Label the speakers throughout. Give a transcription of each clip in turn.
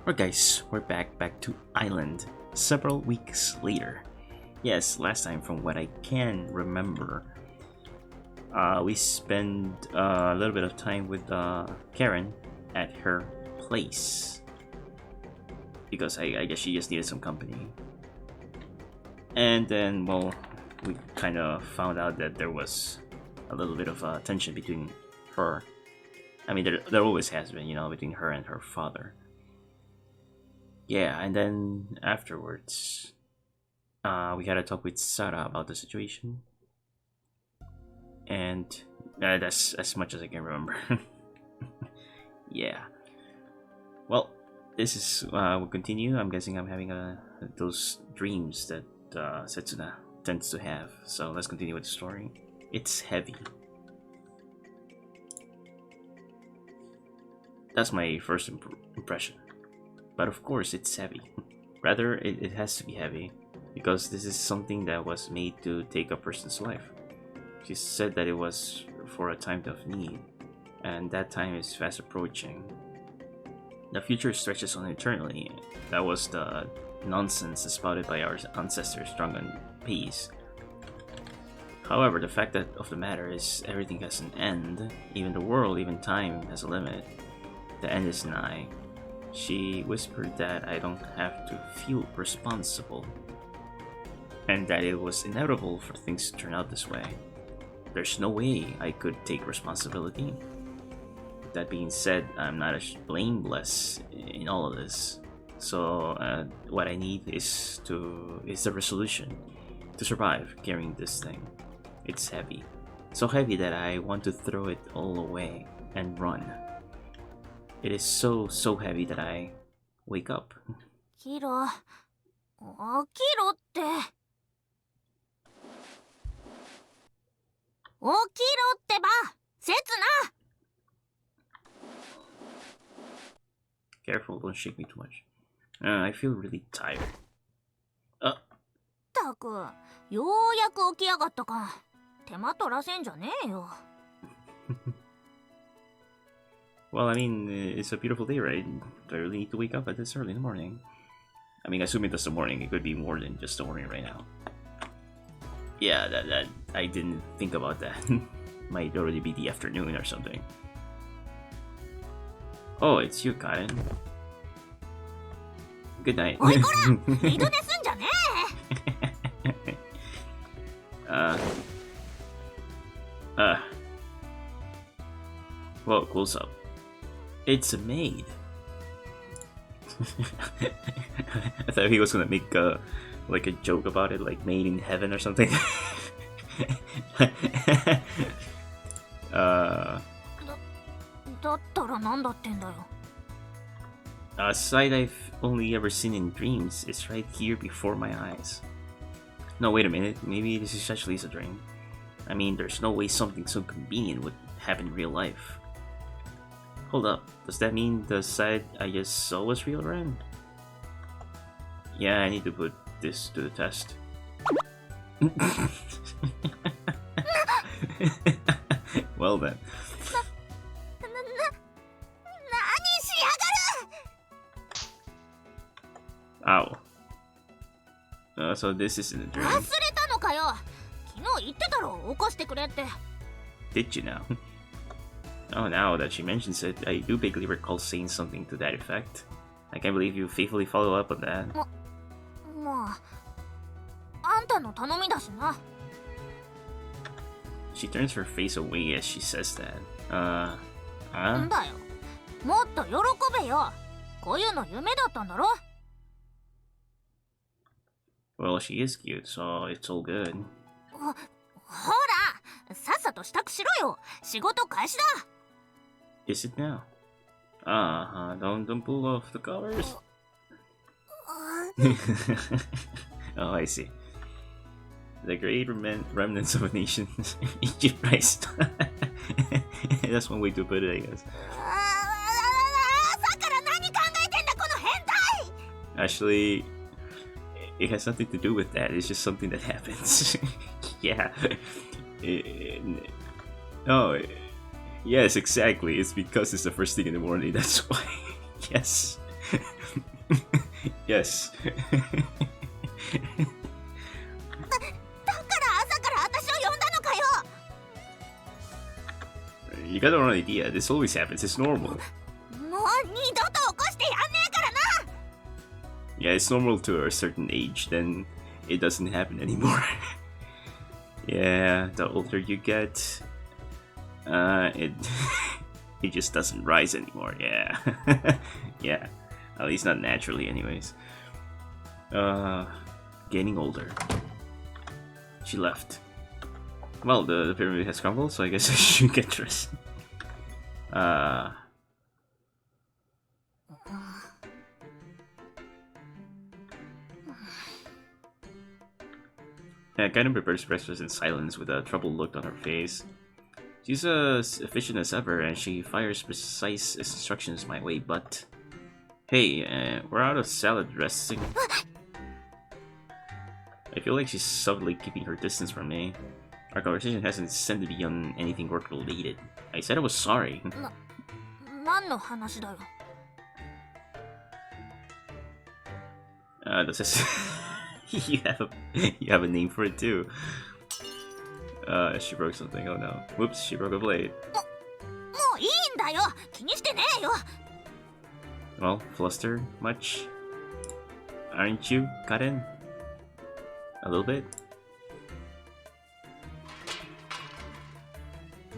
Speaker 1: Alright guys, we're back to Island several weeks later. Yes, last time from what I can remember, we spent a little bit of time with Karen at her place because I guess she just needed some company. And then, well, we kind of found out that there was a little bit of tension between her. I mean, there always has been, between her and her father. Yeah, and then afterwards, we had a talk with Sarah about the situation, and that's as much as I can remember. Yeah. Well, this is we'll continue. I'm guessing I'm having those dreams that Setsuna tends to have. So let's continue with the story. It's heavy. That's my first impression. But of course, it's heavy. Rather, it has to be heavy, because this is something that was made to take a person's life. She said that it was for a time of need, and that time is fast approaching. The future stretches on eternally. That was the nonsense spouted by our ancestors drunk on peace. However, the fact of the matter is everything has an end. Even the world, even time has a limit. The end is nigh. She whispered that I don't have to feel responsible, and that it was inevitable for things to turn out this way. There's no way I could take responsibility. That being said, I'm not as blameless in all of this. So what I need is the resolution to survive carrying this thing. It's heavy, so heavy that I want to throw it all away and run. It is so heavy that I wake up.
Speaker 2: キラ、起きろって。起きろってば、せつな。
Speaker 1: Careful, don't shake me too much. I feel really tired.
Speaker 2: ったく、ようやく起きやがったか。手間取らせんじゃねえよ。
Speaker 1: Well, I mean, it's a beautiful day, right? Do I really need to wake up at this early in the morning? I mean, assuming that's the morning, it could be more than just the morning right now. Yeah, that I didn't think about that. Might already be the afternoon or something. Oh, it's you, Karen. Good night.
Speaker 2: おいこら、二度寝すんじゃね
Speaker 1: Whoa, close up. It's a maid. I thought he was gonna make like a joke about it, like made in heaven or something.
Speaker 2: だったらなんだってんだよ。
Speaker 1: A sight I've only ever seen in dreams is right here before my eyes. No, wait a minute. Maybe this is actually a dream. I mean, there's no way something so convenient would happen in real life. Hold up. Does that mean the sight I just saw was real, Ren? Yeah, I need to put this to the test. Well then.
Speaker 2: 何しやがる。
Speaker 1: Ow. So this isn't a dream.
Speaker 2: 忘れたのかよ。昨日言ってたろ、起こしてくれって。
Speaker 1: Did you now? Oh, now that she mentions it, I do vaguely recall saying something to that effect. I can't believe you faithfully follow up on that.
Speaker 2: まあ、あんたの頼みだしな。
Speaker 1: She turns her face away as she says that.
Speaker 2: なんだよ。もっと喜べよ。こういうの夢だったんだろ。
Speaker 1: Well, she is cute, so it's all good.
Speaker 2: ほら、さっさと支度しろよ。仕事開始だ。
Speaker 1: Is it now? Don't pull off the covers. Oh, I see. The great remnants of a nation. Egypt Christ. That's one way to put it, I guess.
Speaker 2: 朝から何考えてんだこの変態。
Speaker 1: Actually, it has nothing to do with that. It's just something that happens. Yeah. Oh, yes, exactly. It's because it's the first thing in the morning. That's why. Yes. Yes.
Speaker 2: だから朝から私を呼んだのかよ。
Speaker 1: You got the wrong idea. This always happens. It's normal.
Speaker 2: もう二度と起こしてやんねえからな。
Speaker 1: Yeah, it's normal to a certain age. Then it doesn't happen anymore. Yeah, the older you get, it it just doesn't rise anymore. Yeah, yeah. At least not naturally, anyways. Getting older. She left. Well, the pyramid has crumbled, so I guess I should get dressed. Yeah, Gaiden prepares breakfast in silence with a troubled look on her face. She's as efficient as ever, and she fires precise instructions my way, but... Hey, we're out of salad dressing. I feel like she's subtly keeping her distance from me. Our conversation hasn't extended beyond anything work-related. I said I was sorry.
Speaker 2: 何の話だよ。
Speaker 1: Does this... you have a name for it too. She broke something. Oh no. Whoops, she broke a blade.
Speaker 2: もういいんだよ。気にしてねえよ。
Speaker 1: Well, flustered much? Aren't you, Karen? A little bit?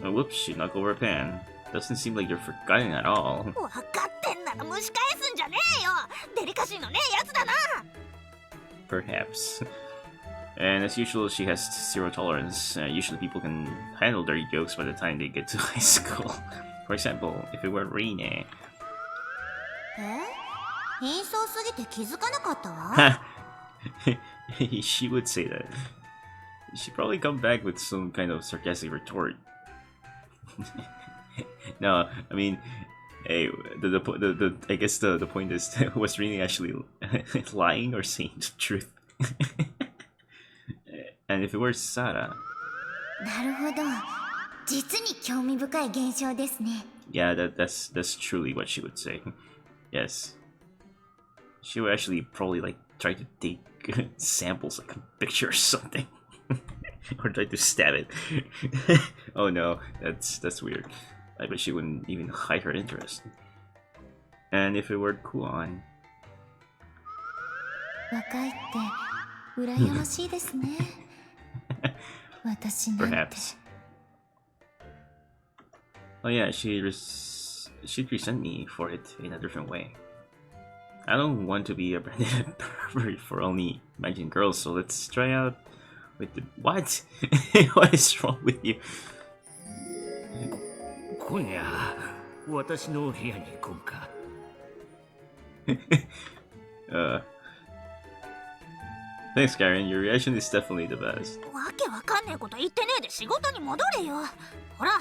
Speaker 1: Oh, whoops, she knocked over a pan. Doesn't seem like you're forgotten at all.
Speaker 2: 分かってんなら蒸し返すんじゃねえよ。デリカシーのねえやつだな。
Speaker 1: Perhaps. And as usual, she has zero tolerance. Usually people can handle dirty jokes by the time they get to high school. For example, if it were Rine.
Speaker 2: え？貧相すぎて気づかなかったわ。
Speaker 1: She would say that. She'd probably come back with some kind of sarcastic retort. No, I mean, hey, I guess the point is, was Rine actually lying or saying the truth? And if it were Sara...
Speaker 2: なるほど。実に興味深い現象ですね。
Speaker 1: Yeah, that's truly what she would say. Yes. She would actually probably like try to take samples, like a picture or something. Or try to stab it. Oh no, that's weird. I bet she wouldn't even hide her interest. And if it were Kuon...
Speaker 2: 若いって羨ましいですね。私なんて。
Speaker 1: Perhaps. Oh yeah, she'd resent me for it in a different way. I don't want to be a branded pervert for only imagined girls, so let's try out with the... What? What is wrong with you?
Speaker 3: 今夜私の部屋に行こうか。
Speaker 1: Thanks, Karen. Your reaction is definitely the best.
Speaker 2: わけわかんねえこと言ってねえで仕事に戻れよ。ほら。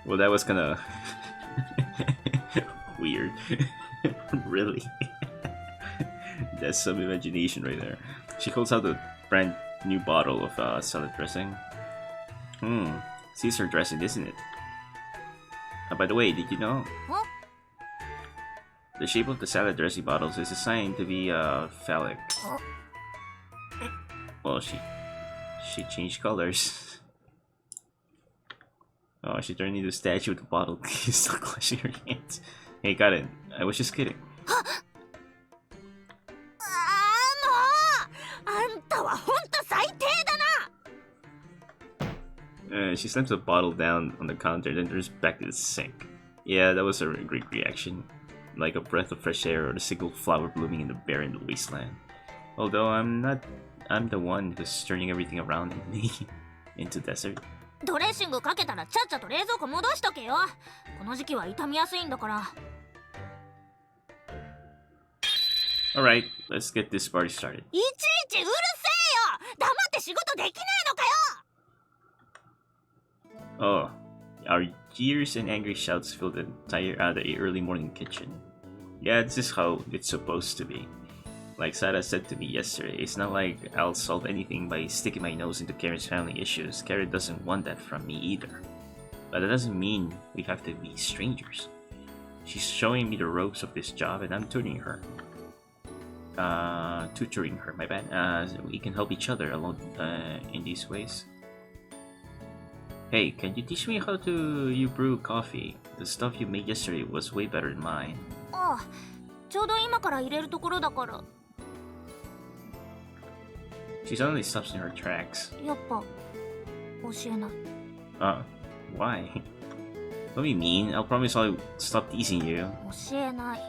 Speaker 1: Well, that was kind of weird. Really? That's some imagination right there. She pulls out a brand new bottle of salad dressing. Caesar dressing, isn't it? By the way, did you know?
Speaker 2: Huh?
Speaker 1: The shape of the salad dressing bottles is designed to be phallic. Well, she changed colors. Oh, she turned into a statue with the bottle. Still clutching her hands. Hey, got it. I was just kidding.
Speaker 2: あんたは本当最低だな。
Speaker 1: She slams the bottle down on the counter, then turns back to the sink. Yeah, that was a great reaction. Like a breath of fresh air or the single flower blooming in the barren wasteland. Although I'm the one who's turning everything around me into desert.
Speaker 2: ドレッシングかけたらちゃっちゃと冷蔵庫戻しとけよ。この時期は傷みやすいんだから。
Speaker 1: Alright, let's get this party started.
Speaker 2: いちいちうるせえよ。黙って仕事できねえのかよ。
Speaker 1: Oh, our jeers and angry shouts filled the early morning kitchen. Yeah, this is how it's supposed to be. Like Sada said to me yesterday, it's not like I'll solve anything by sticking my nose into Karen's family issues. Karen doesn't want that from me either. But that doesn't mean we have to be strangers. She's showing me the ropes of this job, and I'm tutoring her. My bad. We can help each other along in these ways. Hey, can you teach me how to brew coffee? The stuff you made yesterday was way better than mine.
Speaker 2: ああ、ちょうど今から入れるところだから。
Speaker 1: She suddenly stops in her tracks.
Speaker 2: やっぱ教えない。
Speaker 1: Why? Don't be mean. I'll promise I'll stop teasing you.
Speaker 2: 教えない。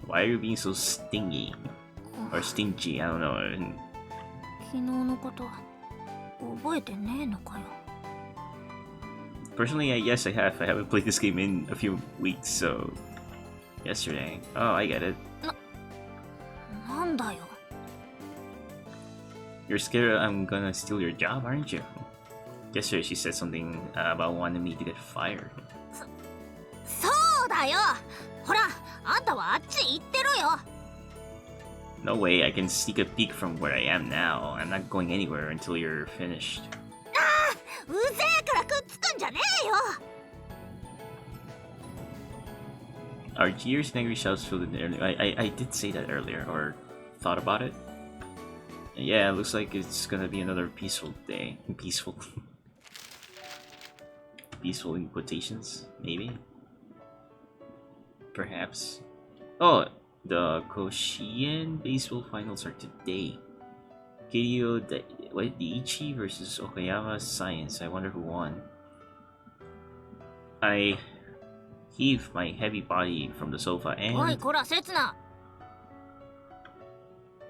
Speaker 1: Why are you being so stingy? Or stingy, I don't know.
Speaker 2: 昨日のこと覚えてねえのかよ。
Speaker 1: Personally, yes, I have. I haven't played this game in a few weeks, so... Yesterday. Oh, I get it.
Speaker 2: なんだよ。
Speaker 1: You're scared I'm gonna steal your job, aren't you? Yesterday she said something about wanting me to get fired.
Speaker 2: そうだよ。ほら、あんたはあっち行ってろよ。
Speaker 1: No way, I can sneak a peek from where I am now. I'm not going anywhere until you're finished.
Speaker 2: うぜえからくっつくんじゃねえよ。
Speaker 1: Our jeers and angry shouts filled in the air. I did say that earlier, or thought about it. Yeah, it looks like it's gonna be another peaceful day. Peaceful. Peaceful in quotations, maybe? Perhaps. Oh, the Koshien baseball finals are today. Kiryu Daiichi versus Okayama Science. I wonder who won. I heave my heavy body from the sofa
Speaker 2: おい
Speaker 1: and...
Speaker 2: こらせつな。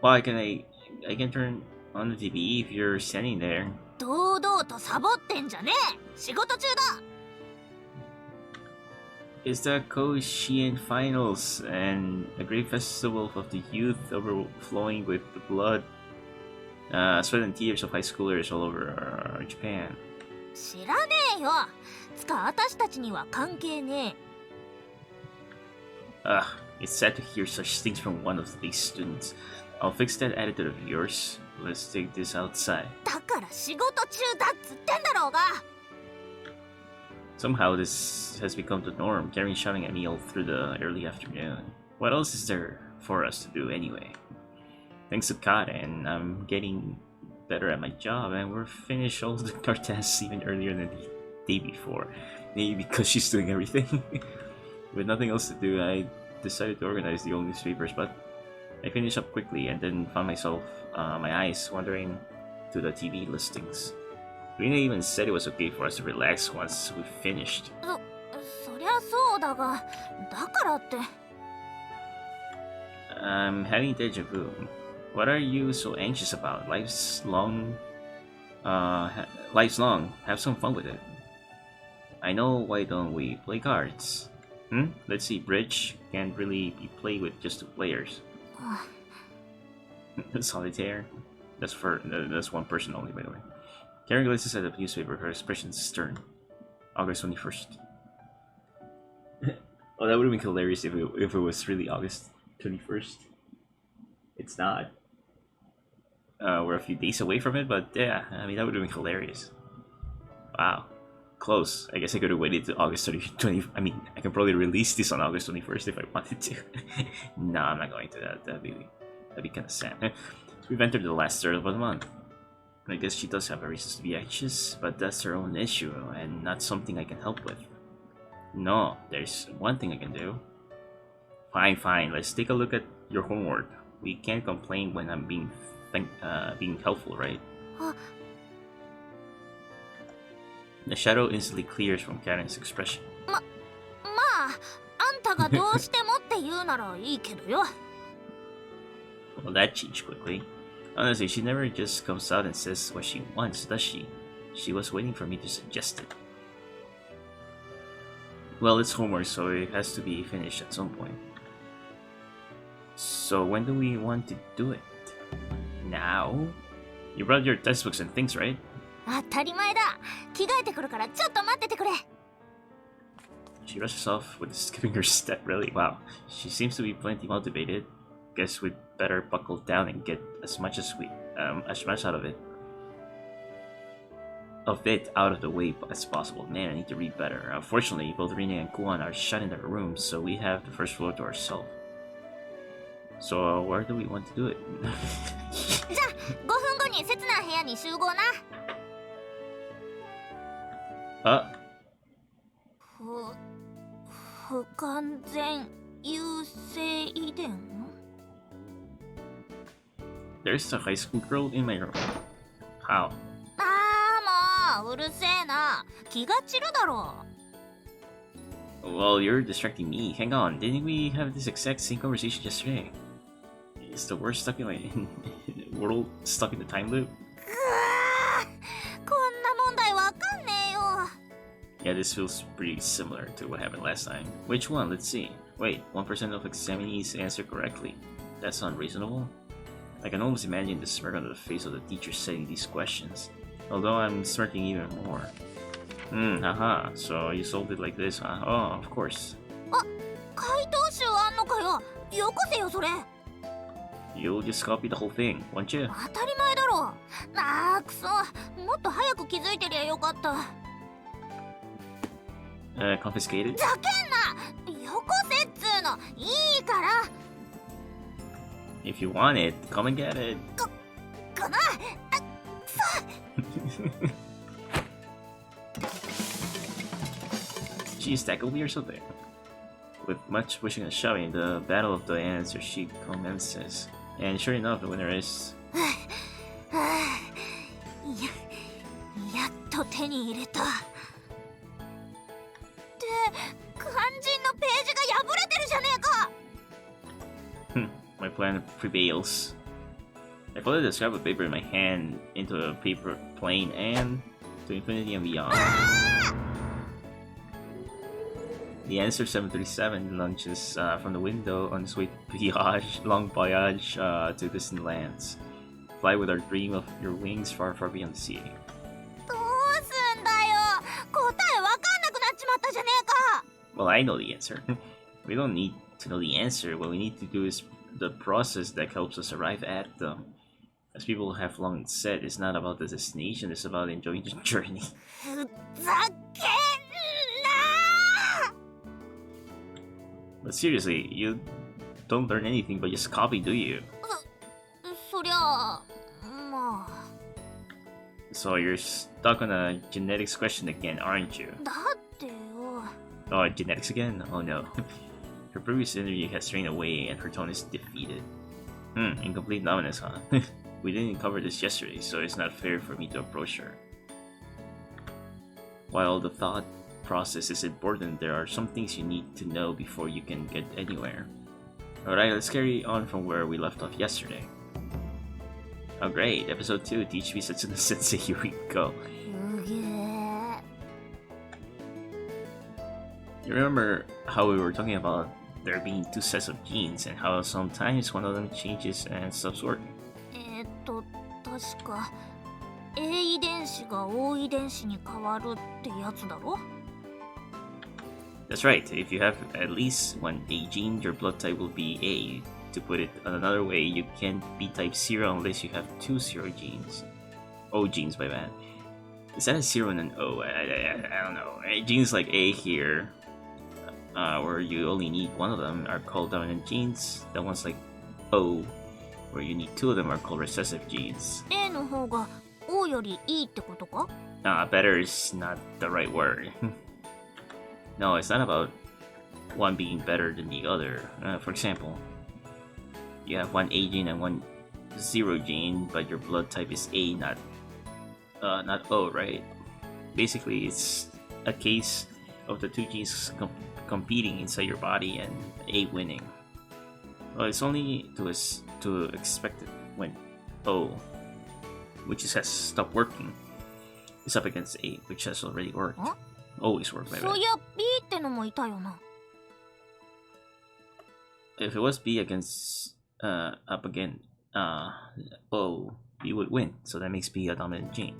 Speaker 1: Why can I can turn on the TV if you're standing there.
Speaker 2: 堂々とサボってんじゃねえ。仕事中だ。
Speaker 1: It's the Koshien Finals and a great festival of the youth overflowing with the blood, sweat and tears of high schoolers all over Japan.
Speaker 2: 知らねえよ。つか私たちには関係ねえ。
Speaker 1: It's sad to hear such things from one of these students. I'll fix that attitude of yours. Let's take this outside.
Speaker 2: だから仕事中だっつってんだろうが。
Speaker 1: Somehow this has become the norm, Karen shouting at me all through the early afternoon. What else is there for us to do anyway? Thanks to Karen, I'm getting better at my job and we're finished all our tasks even earlier than the day before. Maybe because she's doing everything. With nothing else to do, I decided to organize the old newspapers, but I finished up quickly and then found myself, my eyes wandering to the TV listings. Rina even said it was okay for us to relax once we finished.
Speaker 2: そりゃそうだが、だからって。
Speaker 1: I'm having deja vu. What are you so anxious about? Life's long. Life's long. Have some fun with it. I know. Why don't we play cards? Let's see. Bridge can't really be played with just 2 players. Solitaire. That's one person only, by the way. Karen glances at the newspaper. Her expression is stern. August 21st. Oh, that would have been hilarious if it was really August 21st. It's not. We're a few days away from it, but yeah, I mean, that would have been hilarious. Wow. Close. I guess I could have waited to August 20. I mean, I can probably release this on August 21st if I wanted to. No, I'm not going to that. That'd be kind of sad. So we've entered the last third of the month. I guess she does have her reasons to be anxious, but that's her own issue and not something I can help with. No, there's one thing I can do. Fine. Let's take a look at your homework. We can't complain when I'm being helpful, right? The shadow instantly clears from Karen's expression.
Speaker 2: まあ、あんたがどうしてもって言うならいいけどよ。
Speaker 1: Well, that changed quickly. Honestly, she never just comes out and says what she wants, does she? She was waiting for me to suggest it. Well, it's homework, so it has to be finished at some point. So when do we want to do it? Now? You brought your textbooks and things, right?
Speaker 2: 当たり前だ。着替えてくるからちょっと待っててくれ。
Speaker 1: She rushes off with skipping her step, really. Wow, she seems to be plenty motivated. Guess we'd better buckle down and get as much out of it. of it out of the way as possible. Man, I need to read better. Unfortunately, both Rina and Kuan are shut in their rooms, so we have the first floor to ourselves. So, where do we want to do it?
Speaker 2: じゃあ5分後に刹那部屋に集合な。
Speaker 1: あ、
Speaker 2: 不完全優性遺伝
Speaker 1: there's a high school girl in my room. How?
Speaker 2: ああもううるせえな。気が散るだろ
Speaker 1: Well, you're distracting me. Hang on, didn't we have this exact same conversation yesterday? Is the world stuck in my world stuck in the time loop?
Speaker 2: う。こんな問題わかんねえよ。
Speaker 1: Yeah, this feels pretty similar to what happened last time. Which one? Let's see. Wait, 1% of examinees answer correctly. That's unreasonable. I can almost imagine the smirk on the face of the teacher setting these questions. Although I'm smirking even more. Haha, so you solved it like this, huh? Oh, of course.
Speaker 2: 回答集あんのかよ。よこせよそれ。
Speaker 1: You'll just copy the whole thing, won't you?
Speaker 2: 当たり前だろ。あーくそ。もっと早く気づいてりゃよかった。
Speaker 1: Confiscated?
Speaker 2: ざけんな。よこせっつーの。いいから。
Speaker 1: If you want it, come and get it.
Speaker 2: くな。
Speaker 1: Geez, tackle me or something. With much pushing and shoving, the battle of the answer sheet commences. And sure enough, the winner is...
Speaker 2: やっと手に入れた。って肝心のページが破れてるじゃねえか。
Speaker 1: My plan prevails. I fully describe a paper in my hand into a paper plane and to infinity and beyond. The answer 737 launches from the window on its way long voyage to distant lands. Fly with our dream of your wings far, far beyond the sea.
Speaker 2: どうすんだよ。答えわかんなくなっちまったじゃねえか。
Speaker 1: Well, I know the answer. We don't need to know the answer. What we need to do is the process that helps us arrive at them. As people have long said, it's not about the destination, it's about enjoying the journey.
Speaker 2: ふざけんな。
Speaker 1: But seriously, you don't learn anything but just copy, do you?
Speaker 2: そりゃあまあ。
Speaker 1: So you're stuck on a genetics question again, aren't you?
Speaker 2: だってよ。
Speaker 1: Oh, genetics again? Oh no. Her previous energy has strained away and her tone is defeated. Incomplete numbness, huh? We didn't cover this yesterday, so it's not fair for me to approach her. While the thought process is important, there are some things you need to know before you can get anywhere. Alright, let's carry on from where we left off yesterday. Oh great, episode 2, Teach Me Setsuna Sensei, here we go.
Speaker 2: すげえ。
Speaker 1: You remember how we were talking about there being two sets of genes and how sometimes one of them changes and stops working?
Speaker 2: 確か A 遺伝子が O 遺伝子に変わるってやつだろ。
Speaker 1: That's right, if you have at least one A gene, your blood type will be A. To put it another way, you can't be type 0 unless you have two 0 genes. O genes, my bad. Is that a 0 and an O? I don't know. Genes like A here, where you only need one of them, are called dominant genes. The ones like O, where you need two of them, are called recessive genes.
Speaker 2: A の方が O よりいいってことか？
Speaker 1: Better is not the right word. No, it's not about one being better than the other. For example, you have one A gene and one 0 gene, but your blood type is A, not O, right? Basically, it's a case of the two genes competing inside your body and A winning. Well, it's only to expect it when O, which has stopped working, is up against A, which has already worked.
Speaker 2: Huh?
Speaker 1: Always worked, by the
Speaker 2: そう
Speaker 1: way.
Speaker 2: いや B ってのもいたよな。
Speaker 1: If it was B against up again O, B would win, so that makes B a dominant gene.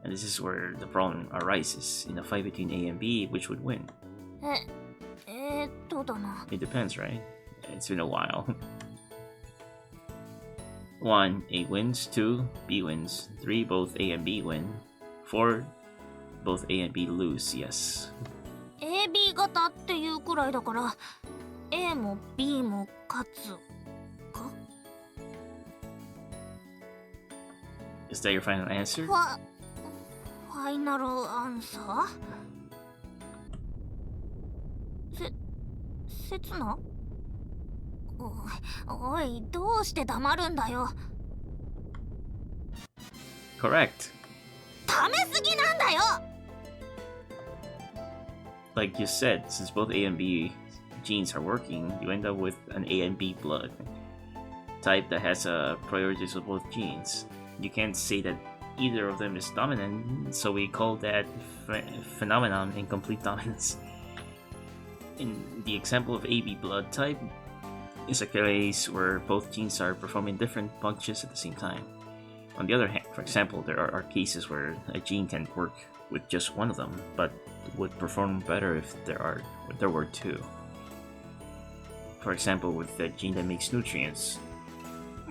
Speaker 1: And this is where the problem arises. In a fight between A and B, which would win?
Speaker 2: だな。
Speaker 1: It depends, right? It's been a while. 1, A wins. 2, B wins. 3, both A and B win. For both A and B lose, yes.
Speaker 2: AB 型っていうくらいだから A も B も勝つか。
Speaker 1: Is that your final answer?
Speaker 2: ファイナルアンサー？せつな？おい、どうして黙るんだよ。
Speaker 1: Correct.
Speaker 2: ためすぎなんだよ。
Speaker 1: Like you said, since both A and B genes are working, you end up with an A and B blood type that has priorities of both genes. You can't say that either of them is dominant, so we call that phenomenon incomplete dominance. In the example of AB blood type, is a case where both genes are performing different functions at the same time. On the other hand, for example, there are cases where a gene can work with just one of them, but would perform better if there were two. For example, with the gene that makes nutrients,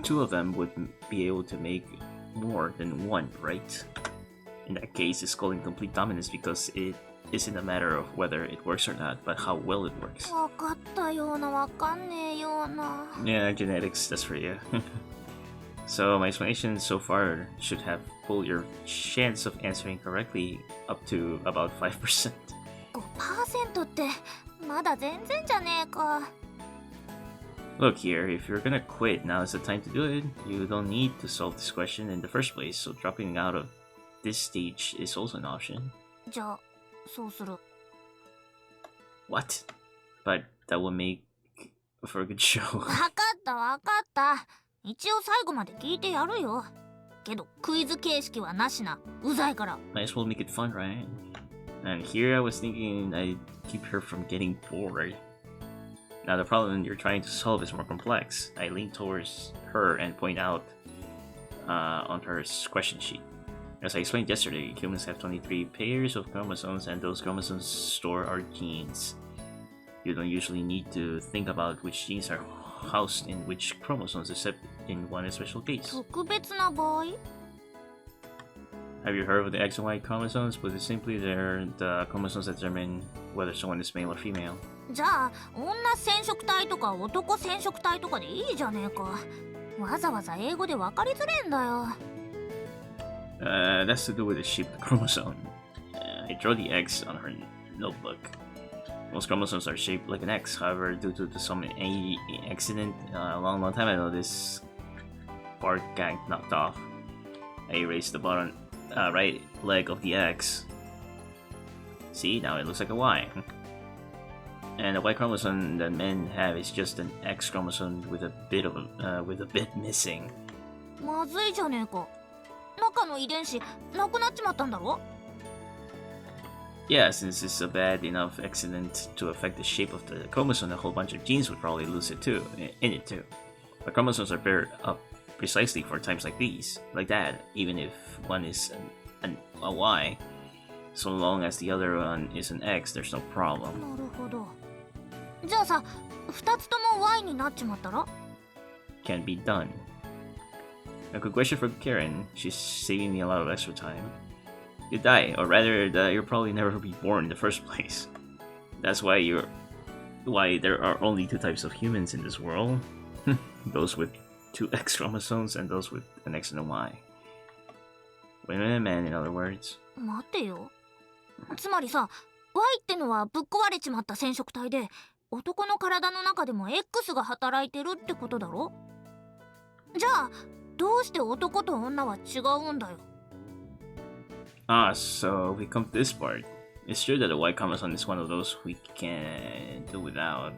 Speaker 1: two of them would be able to make more than one, right? In that case, it's called incomplete dominance because it isn't a matter of whether it works or not, but how well it works.
Speaker 2: わかったようなわかんねえような。
Speaker 1: Yeah, genetics, that's for you. So my explanation so far should have pulled your chance of answering correctly up to about 5%.
Speaker 2: 5% ってまだ全然じゃねえか。
Speaker 1: Look here, if you're gonna quit, now is the time to do it. You don't need to solve this question in the first place, so dropping out of this stage is also an option.
Speaker 2: じゃあそうする。
Speaker 1: What? But that will make for a good show.
Speaker 2: わかったわかった。一応最後まで聞いてやるよ。けどクイズ形式はなしな。うざいから。
Speaker 1: Might as well make it fun, right? And here I was thinking I'd keep her from getting bored. Now the problem you're trying to solve is more complex. I lean towards her and point out on her question sheet. As I explained yesterday, humans have 23 pairs of chromosomes and those chromosomes store our genes. You don't usually need to think about which genes are housed in which chromosomes except in one special case.
Speaker 2: 特別な場合？
Speaker 1: Have you heard of the X and Y chromosomes? Put it simply, they're the chromosomes that determine whether someone is male or female.
Speaker 2: じゃあ女染色体とか男染色体とかでいいじゃねえか。わざわざ英語で分かりづれえんだよ。
Speaker 1: That's to do with the shape of the chromosome. I draw the X on her notebook. Most chromosomes are shaped like an X, however, due to some accident a long time ago, this part got knocked off. I erased the bottom right leg of the X. See, now it looks like a Y. And the Y chromosome that men have is just an X chromosome with a bit missing.
Speaker 2: まずいじゃねえか。中の遺伝子なくなっちまったんだろ？
Speaker 1: Yeah, since it's a bad enough accident to affect the shape of the chromosome, a whole bunch of genes would probably lose it too, in it too. But chromosomes are paired up precisely for times like these, like that, even if one is a Y. So long as the other one is an X, there's no problem.
Speaker 2: なるほど。じゃあさ、2つとも Y になっちまったら？
Speaker 1: Can be done. A good question for Karen. She's saving me a lot of extra time. You die, or rather, you'll probably never be born in the first place. That's why there are only two types of humans in this world. Those with two X chromosomes and those with an X and a Y. Women and men, in other words.
Speaker 2: 待てよ。つまりさ、Y ってのはぶっ壊れちまった染色体で、男の体の中でも X が働いてるってことだろ？じゃあ、どうして男と女は違うんだよ。
Speaker 1: Ah, so we come to this part. It's true that the Y chromosome is one of those we can't do without.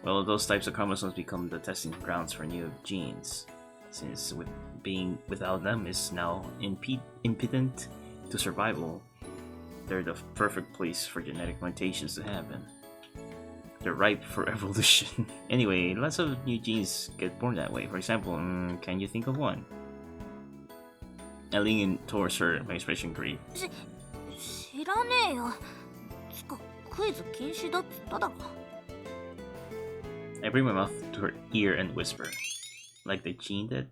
Speaker 1: Well, those types of chromosomes become the testing grounds for new genes, since being without them is now impotent to survival. They're the perfect place for genetic mutations to happen. They're ripe for evolution. Anyway, lots of new genes get born that way. For example, can you think of one? I lean in towards her, my expression grieved.
Speaker 2: 知らねえよ。つか、クイズ禁止だっつっただろ。
Speaker 1: I bring my mouth to her ear and whisper, like the gene that...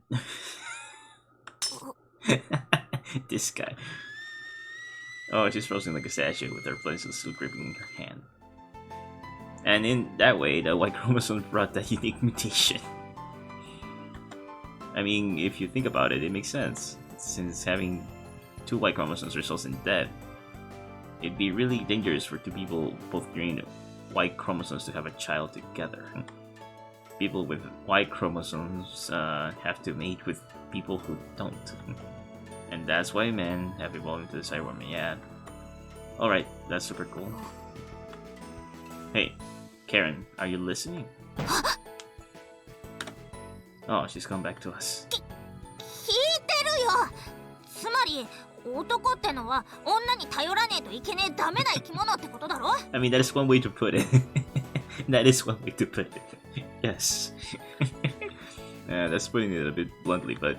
Speaker 1: This guy. Oh, she's frozen like a statue with her pencil still gripping in her hand. And in that way, the Y chromosome brought that unique mutation. I mean, if you think about it, it makes sense. Since having two Y chromosomes results in death, it'd be really dangerous for two people both carrying Y chromosomes to have a child together. People with Y chromosomes have to mate with people who don't. And that's why men have evolved into the cyberwoman, yeah. Alright, that's super cool. Hey, Karen, are you listening? Oh, she's come back to us.
Speaker 2: 聞いてるよ。つまり男ってのは女に頼らねえといけねえダメな生き物ってことだろ。
Speaker 1: I mean, that is one way to put it. That is one way to put it. Yes. That's putting it a bit bluntly, but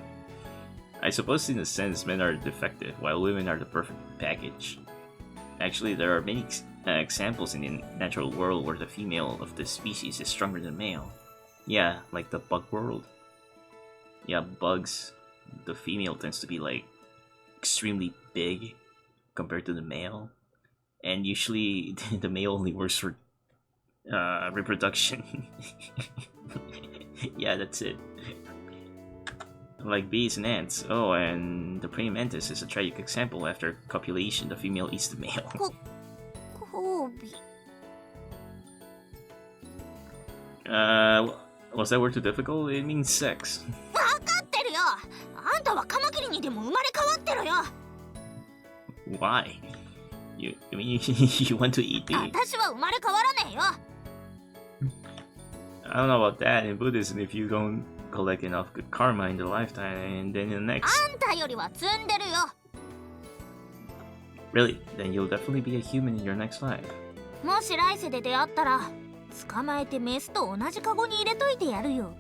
Speaker 1: I suppose in a sense men are defective while women are the perfect package. Actually, there are many examples in the natural world where the female of the species is stronger than male. Yeah, like the bug world. Yeah, bugs, the female tends to be like extremely big compared to the male, and usually the male only works for reproduction. Yeah, that's it. Like bees and ants. Oh, and the praying mantis is a tragic example. After copulation, the female eats the male.
Speaker 2: 交尾。
Speaker 1: Was that word too difficult? It means sex.
Speaker 2: 分かってるよ。あんたはカマキリにでも生まれ変わってろよ。
Speaker 1: Why? You mean you want to eat the...
Speaker 2: 私は生まれ変わらねえよ。
Speaker 1: I don't know about that. In Buddhism, if you don't collect enough good karma in the lifetime, and then in the next...
Speaker 2: あんたよりは積んでるよ。
Speaker 1: Really? Then you'll definitely be a human in your next life.
Speaker 2: もし来世で出会ったら捕まえてメスと同じカゴに入れといてやるよ。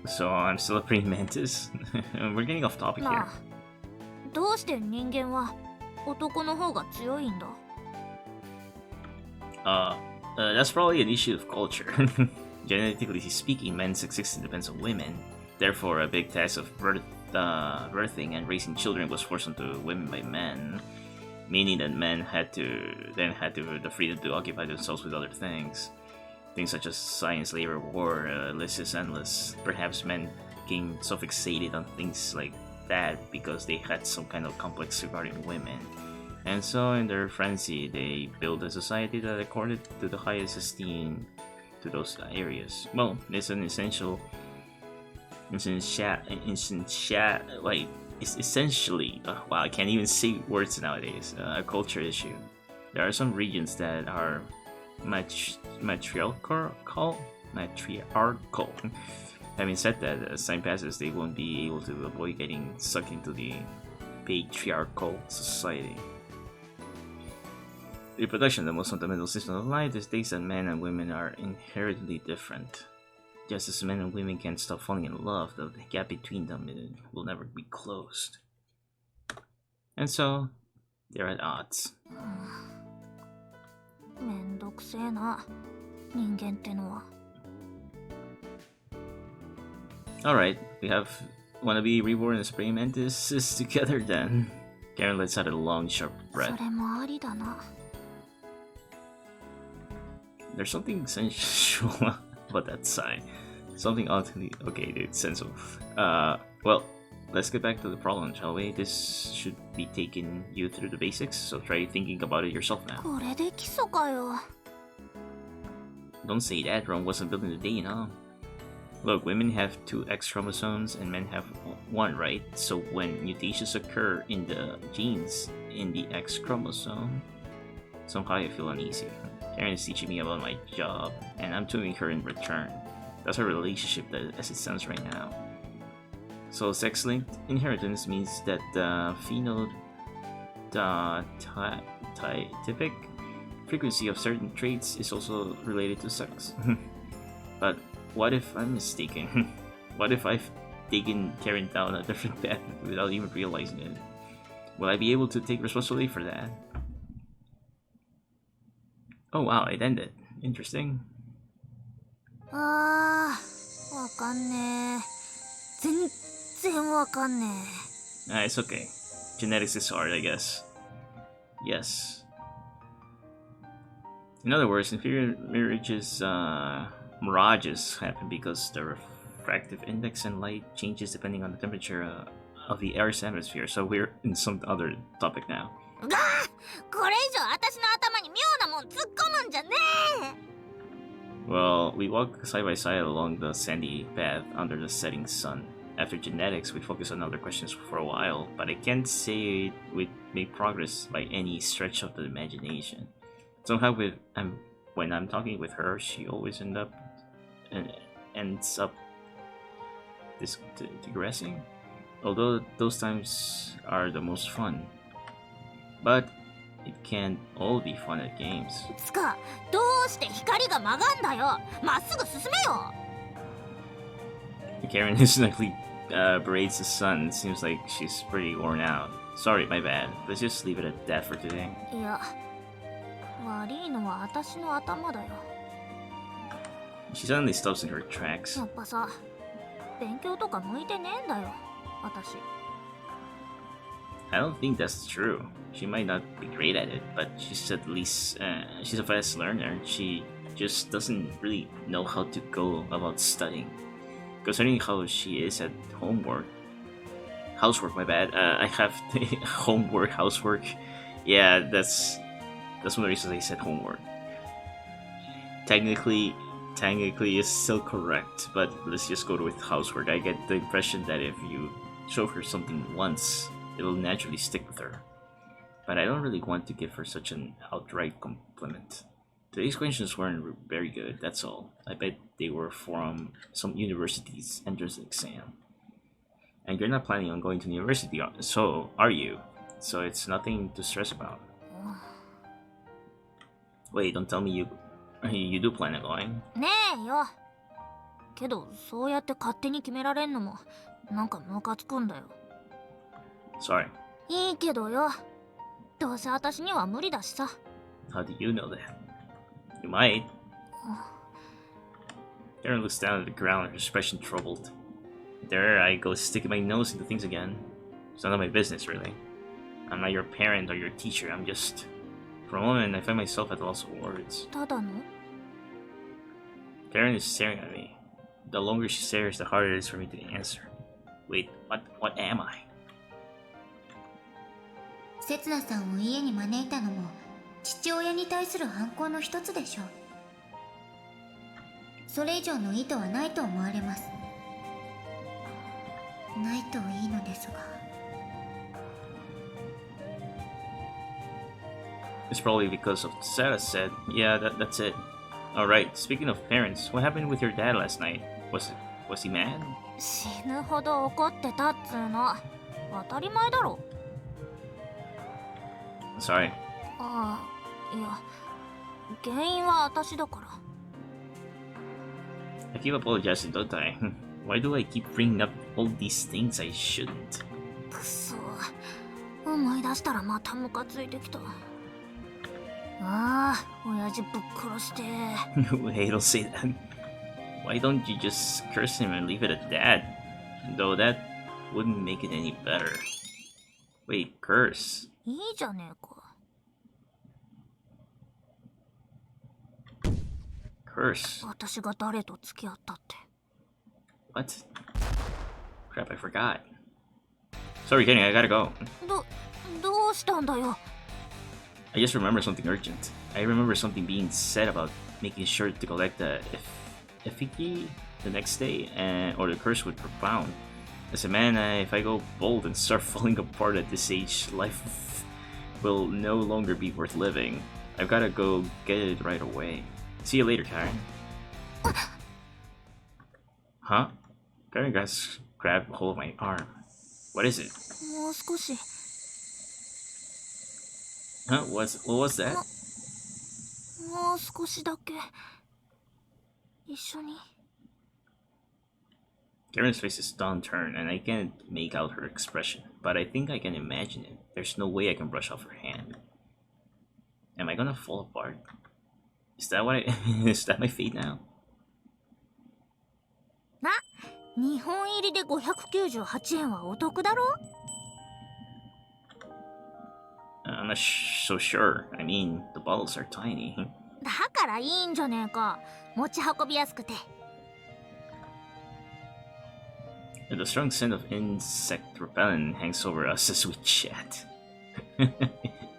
Speaker 1: So I'm still a praying mantis? We're getting off topic
Speaker 2: な
Speaker 1: here.
Speaker 2: あ、どうして人間は男の方が強いんだ。
Speaker 1: That's probably an issue of culture. Genetically speaking, men's existence depends on women. Therefore, a big task of birthing and raising children was forced onto women by men, meaning that men had the freedom to occupy themselves with other things. Things such as science, labor, war, list is endless. Perhaps men became so fixated on things like that because they had some kind of complex regarding women. And so, in their frenzy, they built a society that accorded to the highest esteem to those areas. Well, it's an essentially, wow, I can't even say words nowadays, a culture issue. There are some regions that are matriarchal. Having said that, as time passes, they won't be able to avoid getting sucked into the patriarchal society. Reproduction, the most fundamental system of life, states that men and women are inherently different. Just as men and women can't stop falling in love, the gap between them will never be closed. And so, they're at odds.
Speaker 2: めんどくせえな、人間ってのは。
Speaker 1: Alright, we have wannabe reborn and praying mantises together then. Karen lets out a long, sharp
Speaker 2: そ
Speaker 1: breath.
Speaker 2: れもありだな。
Speaker 1: There's something sensual about that sigh. Something oddly... Okay, dude, sensual. Well, let's get back to the problem, shall we? This should be taking you through the basics, so try thinking about it yourself now.
Speaker 2: これで基礎かよ。
Speaker 1: Don't say that, Rome wasn't built in a day, you know? Look, women have 2 X chromosomes and men have 1, right? So when mutations occur in the genes in the X chromosome, somehow I feel uneasy. Karen is teaching me about my job, and I'm tutoring her in return. That's our relationship as it stands right now. So sex-linked inheritance means that the phenotypic frequency of certain traits is also related to sex. But what if I'm mistaken? What if I've taken Karen down a different path without even realizing it? Will I be able to take responsibility for that? Oh wow, it ended. Interesting.
Speaker 2: あー、わかんねえ。全然わかんねえ。
Speaker 1: It's okay. genetics is hard, I guess. Yes. In other words, inferior mirages happen because the refractive index and light changes depending on the temperature of the Earth's atmosphere. So we're in some other topic now.
Speaker 2: がー、これ以上私の頭に妙なもん突っ込むんじゃねえ。
Speaker 1: Well, we walk side by side along the sandy path under the setting sun. After genetics, we focus on other questions for a while, but I can't say we make progress by any stretch of the imagination. Somehow, when I'm talking with her, she always ends up digressing. Although those times are the most fun, but it can't all be fun at games.
Speaker 2: つか、どうして光が曲がんだよ。まっすぐ進めよ。
Speaker 1: Karen hystically berates the sun. Seems like she's pretty worn out. Sorry, my bad. Let's just leave it at that for today.
Speaker 2: いや、悪いのは私の頭だよ。
Speaker 1: She suddenly stops in her tracks.
Speaker 2: やっぱさ、勉強とか向いてねえんだよ、私。
Speaker 1: I don't think that's true. She might not be great at it, but she's at least she's a fast learner. She just doesn't really know how to go about studying. Concerning how she is at housework, my bad. I have housework. Yeah, that's one of the reasons I said homework. Technically is still correct, but let's just go with housework. I get the impression that if you show her something once, it'll naturally stick with her. But I don't really want to give her such an outright compliment. Today's questions weren't very good, that's all. I bet they were from some university's entrance exam. And you're not planning on going to university, so are you? So it's nothing to stress about. Wait, don't tell me you do plan on going?
Speaker 2: ねえよ。けど、そうやって勝手に決められんのも、なんかムカつくんだよ。
Speaker 1: Sorry.
Speaker 2: いいけどよ。どうせ私には無理だしさ。
Speaker 1: How do you know that? You might. Karen looks down at the ground, her expression troubled. There I go sticking my nose into things again. It's none of my business, really. I'm not your parent or your teacher, I'm just... For a moment, I find myself at a loss of words.
Speaker 2: ただの
Speaker 1: Karen is staring at me. The longer she stares, the harder it is for me to answer. Wait, what am I?
Speaker 4: 刹那さんを家に招いたのも父親に対する反抗の一つでしょう。それ以上の意図はないと思われます。ないといいのですが。
Speaker 1: It's probably because of Sarah said. Yeah, that's it. Alright, speaking of parents, what happened with your dad last night? Was he mad?
Speaker 2: 死ぬほど怒ってたっつうの。当たり前だろ。
Speaker 1: Sorry.
Speaker 2: ああ、いや、原因は私だから。
Speaker 1: I keep apologizing, don't I? Why do I keep bringing up all these things I shouldn't?
Speaker 2: くそ、思い出したらまたムカついてきた。ああ、親父ぶっ殺して。
Speaker 1: Hey, don't say that. Why don't you just curse him and leave it at that? Though that wouldn't make it any better. Wait, curse?
Speaker 2: いいじゃねえか。
Speaker 1: Curse?
Speaker 2: 私が誰と付き合ったって。
Speaker 1: What? Crap, I forgot. Sorry, Kenny, I gotta go.
Speaker 2: どうしたんだよ。
Speaker 1: I just remember something urgent. I remember something being said about making sure to collect the effigy the next day, or the curse would propound. As a man, if I go bold and start falling apart at this age, life will no longer be worth living. I've gotta go get it right away. See you later, Karen. Huh? Karen grabbed hold of my arm. What is it?
Speaker 2: もう少し。
Speaker 1: Huh? What was that?
Speaker 2: もう少しだけ。一緒に。
Speaker 1: Karen's face is downturned, and I can't make out her expression, but I think I can imagine it. There's no way I can brush off her hand. Am I gonna fall apart? Is that is that my fate now?
Speaker 2: な、2本入りで598円はお得だろ。
Speaker 1: I'm not so sure. I mean, the bottles are tiny.
Speaker 2: だからいいんじゃねえか。持ち運びやすくて。
Speaker 1: The strong scent of insect repellent hangs over us as we chat.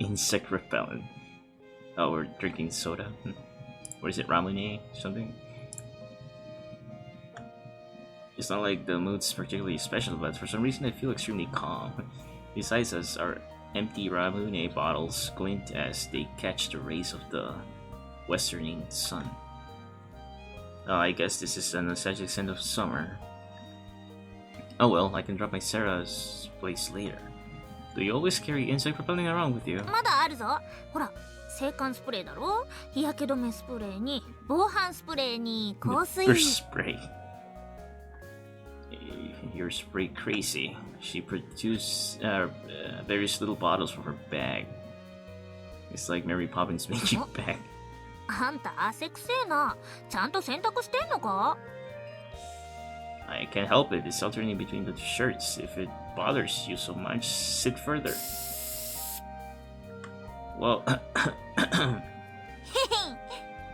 Speaker 1: Insect repellent. Oh, we're drinking soda? What is it, ramune? Something? It's not like the mood's particularly special, but for some reason I feel extremely calm. Besides us, our empty ramune bottles glint as they catch the rays of the westerning sun. Oh, I guess this is a nostalgic scent of summer. Oh well, I can drop my Sarah's place later. Do you always carry insect repellent around with you?
Speaker 2: まだあるぞ。ほら、制汗スプレーだろ、日焼け止めスプレーに、防犯スプレーに、香水。
Speaker 1: Your spray. Your spray crazy. She produced various little bottles from her bag. It's like Mary Poppins' magic bag.
Speaker 2: あんた汗くせえな。ちゃんと洗濯してんのか？
Speaker 1: I can't help it. It's alternating between the shirts. If it bothers you so much, sit further. Well,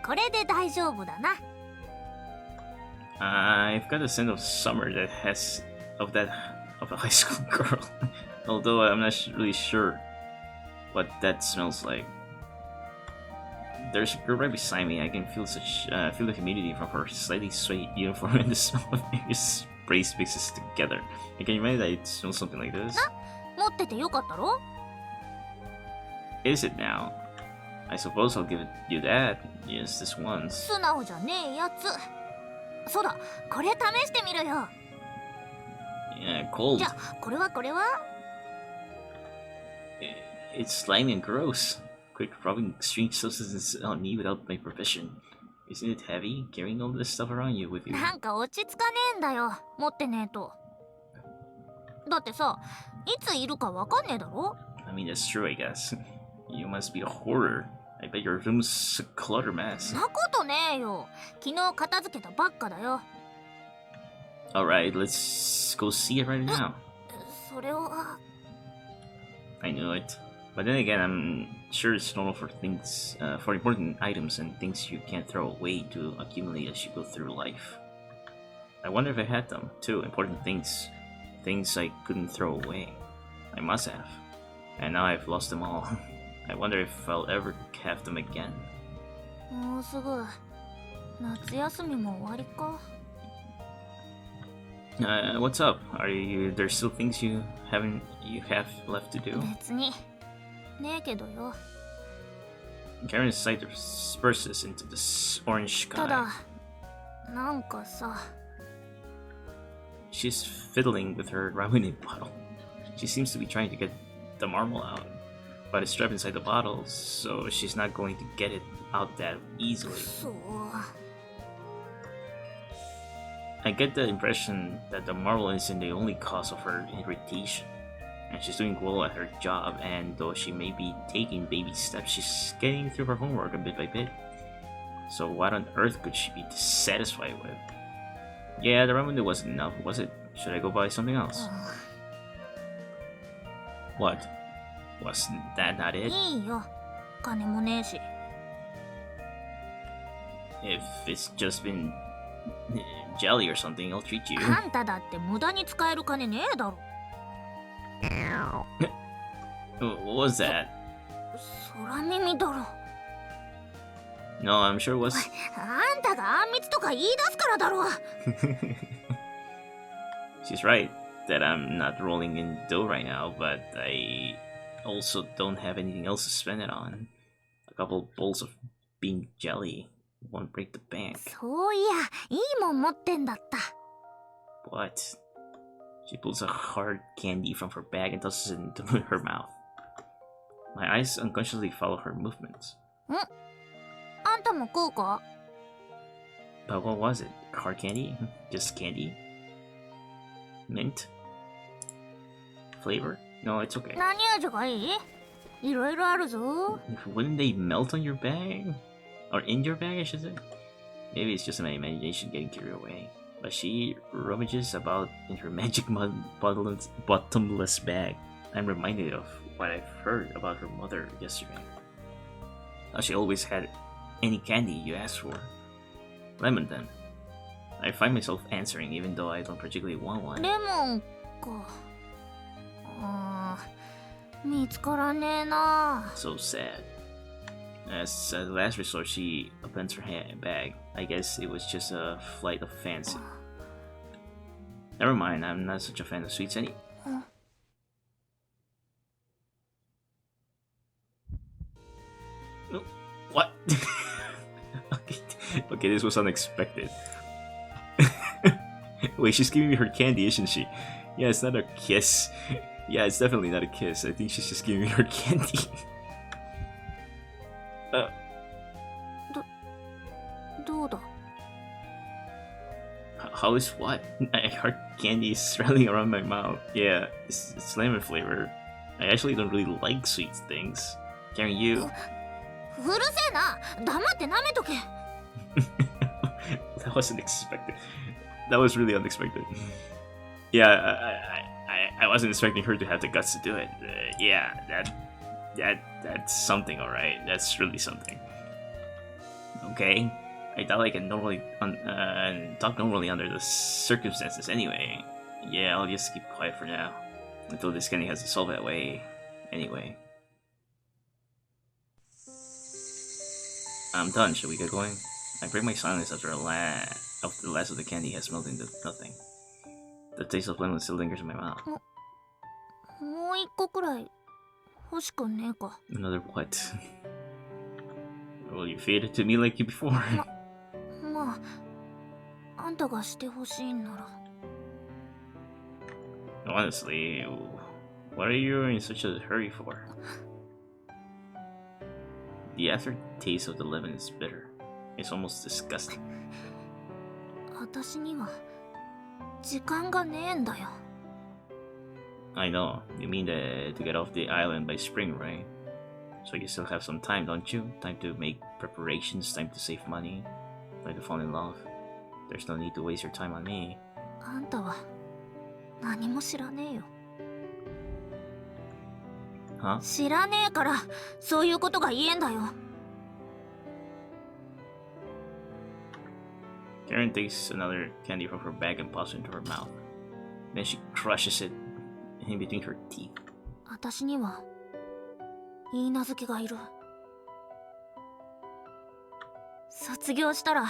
Speaker 2: これで大丈夫だな。
Speaker 1: I've got a scent of summer that has of a high school girl. Although I'm not really sure what that smells like. There's a girl right beside me. I can feel feel the humidity from her slightly sweaty uniform and the smell of various sprays mixes together. I can imagine that it smells something like this.
Speaker 2: 持っててよかったろ？
Speaker 1: Is it now? I suppose I'll give you that. Yes, this once.
Speaker 2: 素直じゃねえやつ。そうだ、これ試してみるよ。
Speaker 1: Yeah, cold.
Speaker 2: じゃあ、これは
Speaker 1: It's slimy and gross. Quick rubbing strange substances on me without my permission. Isn't it heavy, carrying all this stuff around you with you?
Speaker 2: なんか落ち着かねえんだよ、持ってねえと。だってさ、いついるかわかんねえだろ？
Speaker 1: I mean, that's true, I guess. You must be a hoarder. I bet your room's a clutter mess.
Speaker 2: なことねえよ。昨日片付けたばっかだよ。
Speaker 1: Alright, let's go see it right now.
Speaker 2: それは。
Speaker 1: I knew it. But then again, I'm sure it's normal for things, for important items and things you can't throw away to accumulate as you go through life. I wonder if I had them, too, important things. Things I couldn't throw away. I must have. And now I've lost them all. I wonder if I'll ever have them again.
Speaker 2: もうすぐ夏休みも終わりか。
Speaker 1: What's up? There still things you have left to do?
Speaker 2: 別にねえけどよ。
Speaker 1: Karen's sight disperses into the orange
Speaker 2: ただ
Speaker 1: sky.
Speaker 2: なんかさ。
Speaker 1: She's fiddling with her ramune bottle. She seems to be trying to get the marble out, but it's trapped inside the bottle, so she's not going to get it out that easily.
Speaker 2: そう。
Speaker 1: I get the impression that the marble isn't the only cause of her irritation, and she's doing well at her job, and though she may be taking baby steps, she's getting through her homework a bit by bit. So what on earth could she be dissatisfied with? Yeah, the ramen wasn't enough, was it? Should I go buy something else? What? Wasn't that not it?
Speaker 2: いいよ。金もねえし。
Speaker 1: If it's just been jelly or something, I'll treat you.
Speaker 2: あんただって無駄に使える金ねえだろ。
Speaker 1: What was that?
Speaker 2: 空耳だろ。
Speaker 1: No, I'm sure it was...
Speaker 2: あんたがあんみつとか言い出すからだろ。
Speaker 1: She's right that I'm not rolling in dough right now, but I also don't have anything else to spend it on. A couple bowls of bean jelly won't break the bank.
Speaker 2: そういや、いいもん持ってんだった。
Speaker 1: What? She pulls a hard candy from her bag and tosses it into her mouth. My eyes unconsciously follow her movements.
Speaker 2: あんたも食うか？
Speaker 1: But what was it? Hard candy? Just candy? Mint? Flavor? No, it's okay.
Speaker 2: 何味がいい？いろいろあるぞ。
Speaker 1: Wouldn't they melt on your bag? Or in your bag, I should say? Maybe it's just my imagination getting carried away. But she rummages about in her magic bottomless bag. I'm reminded of what I've heard about her mother yesterday. How she always had any candy you asked for. Lemon then. I find myself answering even though I don't particularly want one.
Speaker 2: レモンか。見つからねえな。
Speaker 1: So sad. As a last resort, she opens her bag. I guess it was just a flight of fancy. Never mind, I'm not such a fan of sweets any. No, what? Okay, this was unexpected. Wait, she's giving me her candy, isn't she? Yeah, it's not a kiss. Yeah, it's definitely not a kiss. I think she's just giving me her candy.
Speaker 2: どうだ
Speaker 1: How is what? I heard candy is swirling around my mouth. Yeah, it's lemon flavor. I actually don't really like sweet things. Karen, you...
Speaker 2: うるせえな。黙って舐めとけ。
Speaker 1: That wasn't expected. That was really unexpected. Yeah, I wasn't expecting her to have the guts to do it. Yeah, that's something, alright. That's really something. Okay, I thought I can normally talk normally under the circumstances anyway. Yeah, I'll just keep quiet for now until this candy has to solve that way. Anyway, I'm done. Should we get going? I break my silence after the last of the candy has melted into nothing. The taste of lemon still lingers in my mouth.
Speaker 2: もう一個くらい欲しくねえか。
Speaker 1: Another what? Will you feed it to me like you before?
Speaker 2: まあ、あんたがしてほしいんなら。
Speaker 1: Honestly, what are you in such a hurry for? The aftertaste of the lemon is bitter. It's almost disgusting.
Speaker 2: 私には時間がねえんだよ。
Speaker 1: I know. You mean to get off the island by spring, right? So you still have some time, don't you? Time to make preparations, time to save money, time to fall in love. There's no need to waste your time on me.
Speaker 2: あんたは何も知らねえよ。
Speaker 1: Huh?
Speaker 2: 知らねえからそういうことが言えんだよ。
Speaker 1: Karen takes another candy from her bag and pops it into her mouth. Then she crushes it in between her teeth.
Speaker 2: 私には許嫁がいる。卒業したら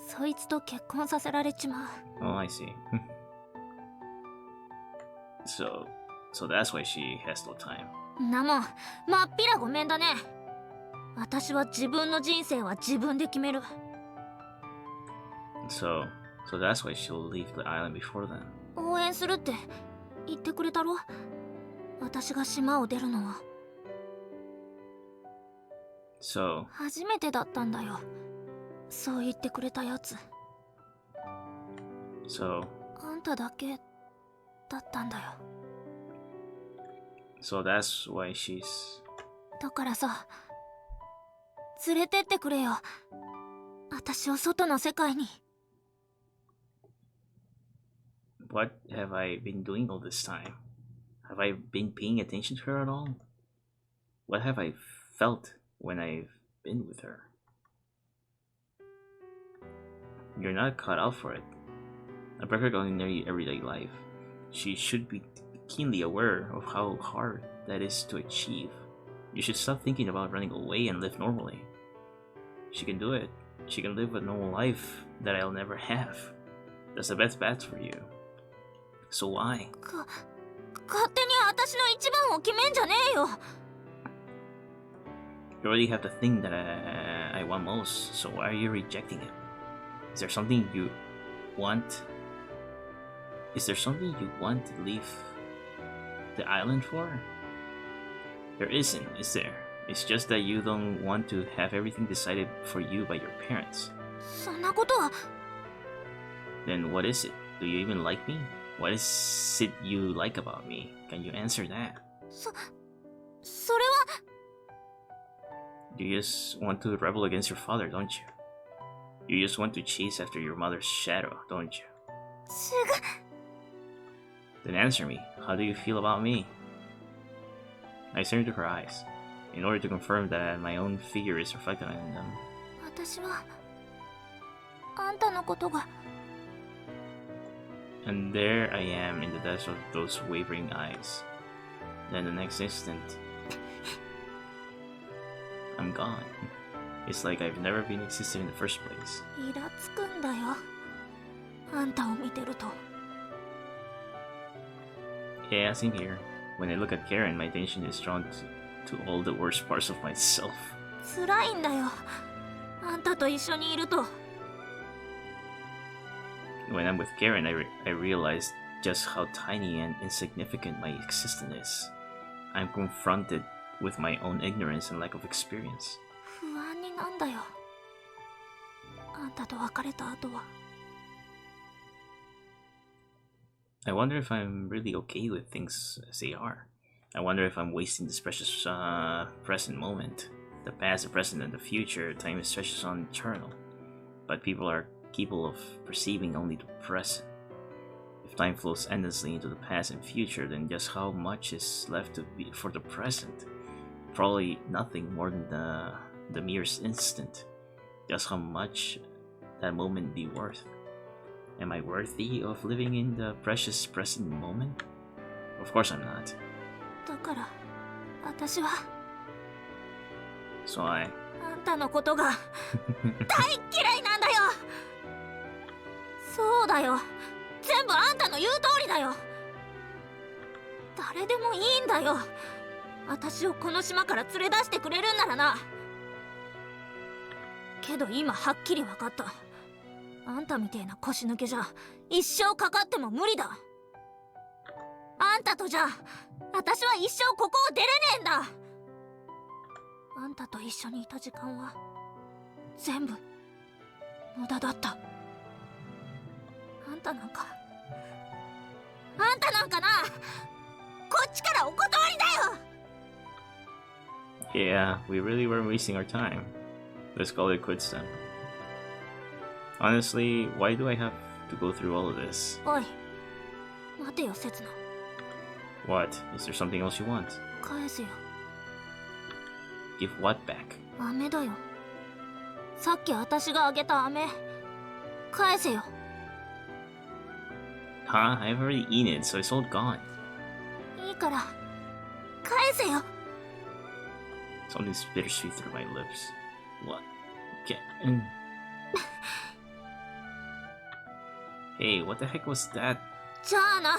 Speaker 2: そいつと結婚させられちまう。
Speaker 1: Oh, I see. So that's why she has no time.
Speaker 2: なもんまっぴらごめんだね。私は自分の人生は自分で決める。
Speaker 1: So that's why she'll leave the island before then.
Speaker 2: 応援するって言ってくれたろ。私が島を出るのは
Speaker 1: So
Speaker 2: 初めてだったんだよ。そう言ってくれたやつ。 あんただけだったんだよ。
Speaker 1: so that's why she's...
Speaker 2: だからさ、連れてってくれよ。私を外の世界に。
Speaker 1: What have I been doing all this time? Have I been paying attention to her at all? What have I felt when I've been with her? You're not cut out for it. A perfect ordinary everyday life. She should be keenly aware of how hard that is to achieve. You should stop thinking about running away and live normally. She can do it. She can live a normal life that I'll never have. That's the best bet for you. So why?
Speaker 2: 勝手に私の一番を決めんじゃねえよ。
Speaker 1: You already have the thing that I want most, so why are you rejecting it? Is there something you want? Is there something you want to leave the island for? There isn't, is there? It's just that you don't want to have everything decided for you by your parents.
Speaker 2: そんなことは。
Speaker 1: Then what is it? Do you even like me? What is it you like about me? Can you answer that?
Speaker 2: それは。
Speaker 1: You just want to rebel against your father, don't you? You just want to chase after your mother's shadow, don't you?
Speaker 2: 違う。
Speaker 1: Then answer me. How do you feel about me? I stare into her eyes, in order to confirm that my own figure is reflected in them.
Speaker 2: 私はあんたのことが
Speaker 1: And there I am in the depths of those wavering eyes. Then the next instant, I'm gone. It's like I've never been existed in the first place.
Speaker 2: イラつくんだよ、あんたを見てると。
Speaker 1: Yeah, same here. When I look at Karen, my attention is drawn to all the worst parts of myself.
Speaker 2: 辛いんだよ、あんたと一緒にいると。
Speaker 1: When I'm with Karen, I realize just how tiny and insignificant my existence is. I'm confronted with my own ignorance and lack of experience.
Speaker 2: 不安になんだよ、あんたと別れた後は。
Speaker 1: I wonder if I'm really okay with things as they are. I wonder if I'm wasting this precious present moment. The past, the present, and the future, time stretches on eternal. But people are capable of perceiving only the present. If time flows endlessly into the past and future, then just how much is left to be for the present? Probably nothing more than the merest instant. Just how much that moment be worth? Am I worthy of living in the precious present moment? Of course I'm not.
Speaker 2: だから私は
Speaker 1: So I...
Speaker 2: あんたのことが大嫌いなんだよ。そうだよ、全部あんたの言う通りだよ。誰でもいいんだよ、私をこの島から連れ出してくれるんならな。けど今はっきり分かった、あんたみてえな腰抜けじゃ一生かかっても無理だ。あんたとじゃ私は一生ここを出れねえんだ。あんたと一緒にいた時間は全部無駄だった。あんたなんかな、こっちからお断りだよ。
Speaker 1: Yeah, we really were wasting our time. Let's call it quits then. Honestly, why do I have to go through all of this?
Speaker 2: おい、待てよセツナ。
Speaker 1: What? Is there something else you want?
Speaker 2: 返せよ。
Speaker 1: Give what back?
Speaker 2: 飴だよ、さっき私があげた飴返せよ。
Speaker 1: Huh? I've already eaten it, so it's all gone.
Speaker 2: いいから返せよ。
Speaker 1: Something's bittersweet through my lips. What? Okay. Hey, what the heck was that?
Speaker 2: じゃあな。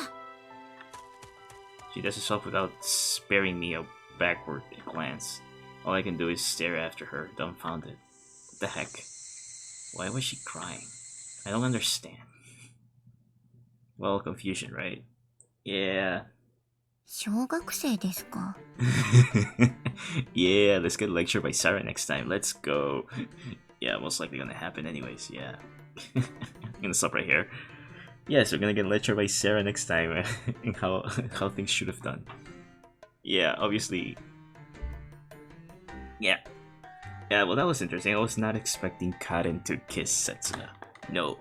Speaker 1: She does herself without sparing me a backward glance. All I can do is stare after her, dumbfounded. What the heck? Why was she crying? I don't understand. Well, confusion, right? Yeah.
Speaker 4: 小学生ですか？
Speaker 1: Yeah, let's get lectured by Sarah next time. Let's go. Yeah, most likely gonna happen anyways, yeah. I'm gonna stop right here. Yes, we're gonna get lectured by Sarah next time and how things should have done. Yeah, obviously. Yeah. Yeah, well that was interesting. I was not expecting Karen to kiss Setsuna. No.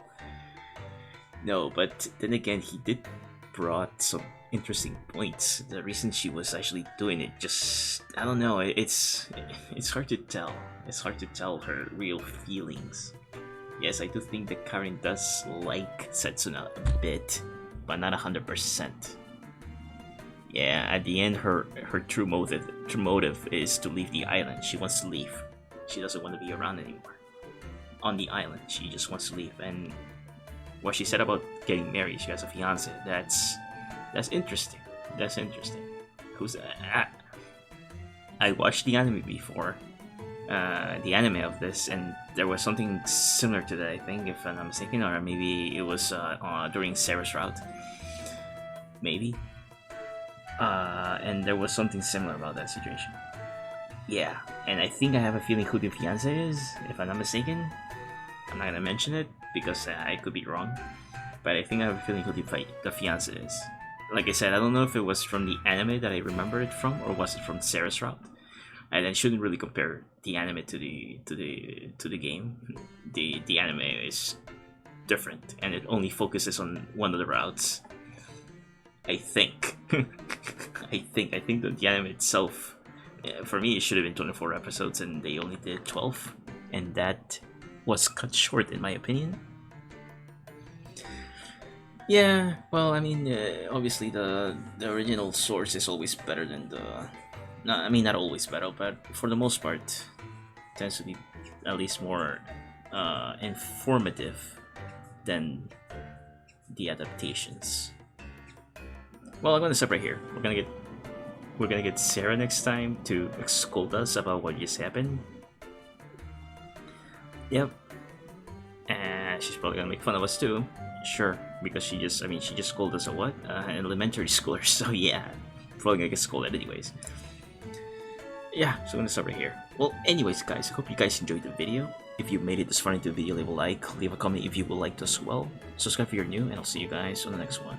Speaker 1: No, but then again, he did brought some interesting points. The reason she was actually doing it, just I don't know. It's hard to tell. It's hard to tell her real feelings. Yes, I do think that Karen does like Setsuna a bit, but not 100%. Yeah, at the end, her true motive is to leave the island. She wants to leave. She doesn't want to be around anymore. On the island, she just wants to leave. And what she said about getting married, she has a fiance. That's interesting. That's interesting. Who's I watched the anime before, the anime of this, and there was something similar to that. I think, if I'm not mistaken, or maybe it was during Sarah's route. Maybe. And there was something similar about that situation. Yeah, and I think I have a feeling who the fiance is, if I'm not mistaken. I'm not gonna mention it because I could be wrong, but I think I have a feeling who the fiance is. Like I said, I don't know if it was from the anime that I remember it from, or was it from Sarah's route. And I shouldn't really compare the anime to the game. The anime is different, and it only focuses on one of the routes. I think. I think that the anime itself, for me, it should have been 24 episodes, and they only did 12, and that was cut short, in my opinion. Yeah, well, I mean, obviously the original source is always better than the. No, I mean, not always better, but for the most part, tends to be at least more informative than the adaptations. Well, I'm gonna stop right here. We're gonna get Sarah next time to scold us about what just happened. Yep. And she's probably gonna make fun of us too. Sure, because she just scolded us at what? An elementary schooler, so yeah. Probably gonna get scolded anyways. Yeah, so I'm gonna stop right here. Well, anyways guys, I hope you guys enjoyed the video. If you made it this far into the video, leave a like, leave a comment if you would like to as well. Subscribe if you're new, and I'll see you guys on the next one.